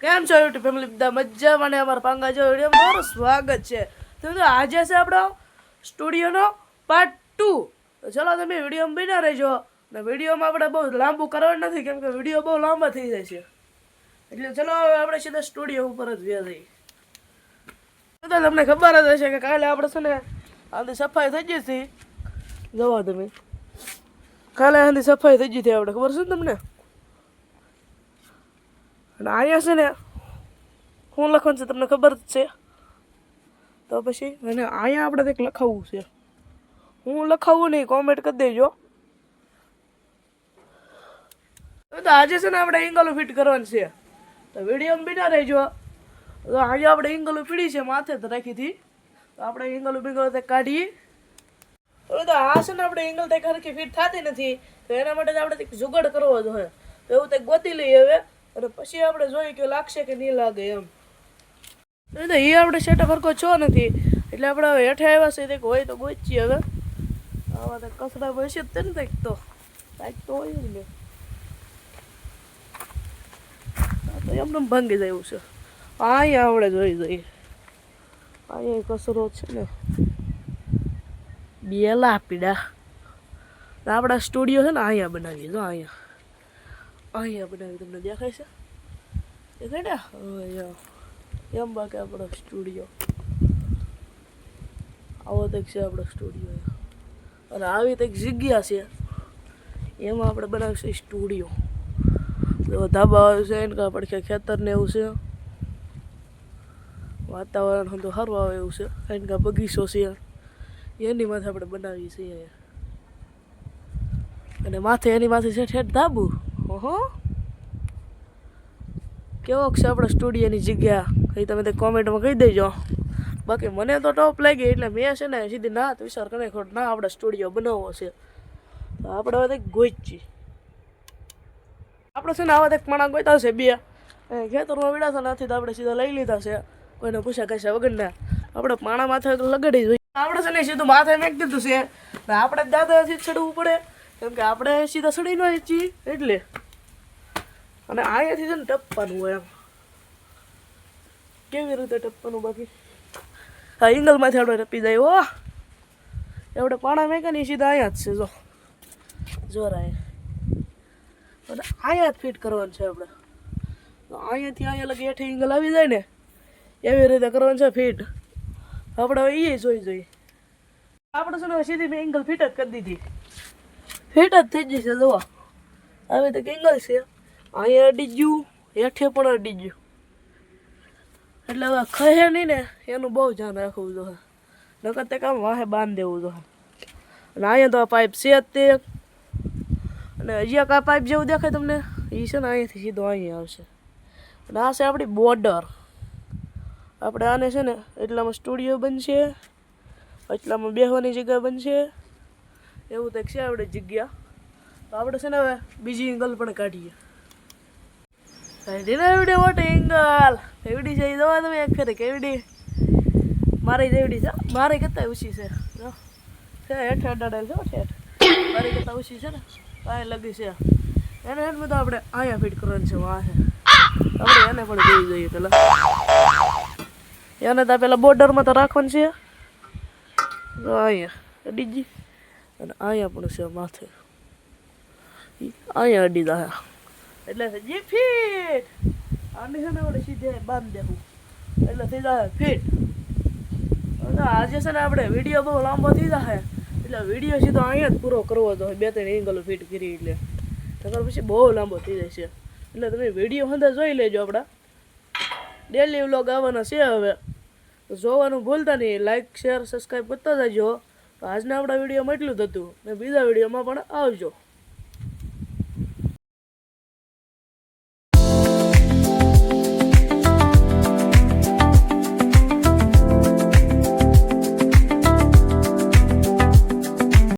કેમ છો YouTube family બધા મજામાં ને અમારા પાંગા જો વિડીયોમાં તમારું સ્વાગત છે. તો આજે છે આપણો સ્ટુડિયોનો પાર્ટ 2. તો ચલો તમે વિડીયોમાં બન્યા રહેજો. ને વિડીયોમાં આપણે બહુ લાંબુ કરવાનું નથી કેમ કે વિડીયો બહુ લાંબા થઈ જાય છે. એટલે ચલો આપણે સીધા સ્ટુડિયો ઉપર જ વ્યા જઈએ. તો તમને ખબર જ હશે કે કાલે આપણે છે ને આની સફાઈ થઈ ગઈ હતી. જોવો તમે કાલે આની સફાઈ થઈ ગઈ હતી આપણે ખબર છે ને તમને. અને અહીંયા છે ને શું લખવાનું છે તમને ખબર જ છે. તો પછી અને અહીંયા આપણે કંઈક લખાવવું છે. હું લખાવવું નહીં કોમેન્ટ કરી દેજો. તો આજે છે ને આપણે એંગલો ફિટ કરવાનું છે. તો વિડીયોમાં બીના રહેજો. તો આજે આપણે એંગલો પીડી છે માથે જ રાખી હતી. તો આપણે એંગલો બીંગલો તે કાઢીએ. તો આ છે ને આપણે એંગલ તે ખરખી ફિટ થતી નથી. તો એના માટે આપણે કંઈક જુગાડ કરવો જોઈએ. તો એવું કંઈક ગોતી લઈએ હવે. અને પછી આપણે જોઈએ કે લાગશે કે નહીં લાગે એમ. એ આપણે સેટઅપ હરકો છો નથી એટલે આપણે હવે હેઠે આવ્યા છે કંઈક હોય તો ગોચીએ હવે. આવા તો કસડા હશે જ ને કંઈક તો હોય જ ને. તો એમને ભાંગી જાય એવું છે. અહીંયા આપણે જોઈ જઈએ. અહીંયા કચરો છે ને બેલા પીડા. આપણા સ્ટુડિયો છે ને અહીંયા બનાવીએ જો અહીંયા બનાવી તમને દેખાય છે દેખાય ને અહીંયા એમ બાકી આપણો સ્ટુડિયો આવો કંઈક છે આપણો સ્ટુડિયો. અને આવી કંઈક જગ્યા છે એમાં આપણે બનાવીશું સ્ટુડિયો. તો ધાબા છે એને કાં પડખે ખેતર ને એવું છે. વાતાવરણ તો સારું આવે એવું છે. એને કાં બગીચો છે એની માથે આપણે બનાવીએ છીએ. અને માથે એની માથે છે ઠેઠ ધાબુ. ઓહો કેવો છે આપણા સ્ટુડિયોની જગ્યા એ તમે તે કોમેન્ટમાં કહી દેજો. બાકી મને તો ટોપ લાગી એટલે મેં છે ને સીધી ના વિચાર કરે ખોટ ના આપણે સ્ટુડિયો બનાવવો છે. તો આપણે હવે ગોચી આપણે છે ને આવા એક માણા ગોતા છે બે ખેતરમાં વિડાતા નથી તો આપણે સીધા લઈ લીધા છે. કોઈને પૂછ્યા કહેશે વગરના આપણે પાણા માથે લગાડી જોઈએ. આપણે છે ને સીધું માથે મેક દીધું છે. આપણે દાદાથી ચડવું પડે કેમ કે આપણે સીધા ચડી ન છીએ એટલે. અને અહીંયાથી છે ને ટપવાનું હોય એમ. કેવી રીતે ટપવાનું બાકી હા એંગલમાંથી આપણે ટપી જાય. હો આપણે પાણા મેકાની સીધા અહીંયા જ છે જો જોરાય. અને અહીંયા જ ફિટ કરવાનું છે આપણે. તો અહીંયાથી અહીંયા લગી હેઠે એંગલ આવી જાય ને એવી રીતે કરવાનું છે ફિટ. આપણે હવે એ જોઈ જોઈએ. આપણે છે ને સીધી મેં એંગલ ફિટ જ કરી દીધી. ફિટ જ થઈ જશે જોવા આવી તો એંગલ છે. અહીંયા અડી ગયું હેઠે પણ અડી ગયું એટલે હવે ખહે નહીં ને એનું બહુ ધ્યાન રાખવું જોઈએ. નકર તે કામ વાહે બાંધી દેવું જોઈએ. અને અહીંયા તો આ પાઇપ છે જ તે. અને હજી આ પાઇપ જેવું દેખાય તમને એ છે ને અહીંયાથી સીધો અહીંયા આવશે. અને આ છે આપણી બોર્ડર. આપણે આને છે ને એટલામાં સ્ટુડિયો બનશે એટલામાં બેસવાની જગ્યા બનશે એવું કંઈક છે આપણે જગ્યા. તો આપણે છે ને હવે બીજી એંગલ પણ કાઢીએ. વિડીયો મોટો એંગલ એવડી છે દવા તમે એક ફેરે કેવડી મારી જેવડી છે. મારી કરતાં ઓછી છે હેઠ અડાડેલ છે ઠેઠ મારી કરતાં ઓછી છે ને કાંઈ લગી છે. એને હેઠ બધું આપણે અહીંયા ફિટ કરવાનું છે વાહે. આપણે એને પણ જોઈ જોઈએ પેલા. એને તો પેલા બોર્ડરમાં તો રાખવાનું છે અહીંયા અડીજી. અને અહીંયા પણ છે માથે અહીંયા અડી દા એટલે જી ફિટ. આને છે ને આપણે સીધે બાંધી દેવું એટલે થઈ જાય ફિટ. આજે છે ને આપણે વિડીયો બહુ લાંબો થઈ જાય એટલે વિડીયો સીધો અહીંયા જ પૂરો કરવો તો 2-3 એંગલો ફિટ કરી એટલે નકર પછી બહુ લાંબો થઈ જાય છે. એટલે તમે વિડીયો અંદર જોઈ લેજો. આપણા ડેલી વ્લોગ આવવાના છે હવે તો જોવાનું ભૂલતા નહીં. લાઇક શેર સબસ્ક્રાઈબ કરતા જજો. તો આજના આપણા વિડીયોમાં એટલું જ હતું ને બીજા વિડીયોમાં પણ આવજો.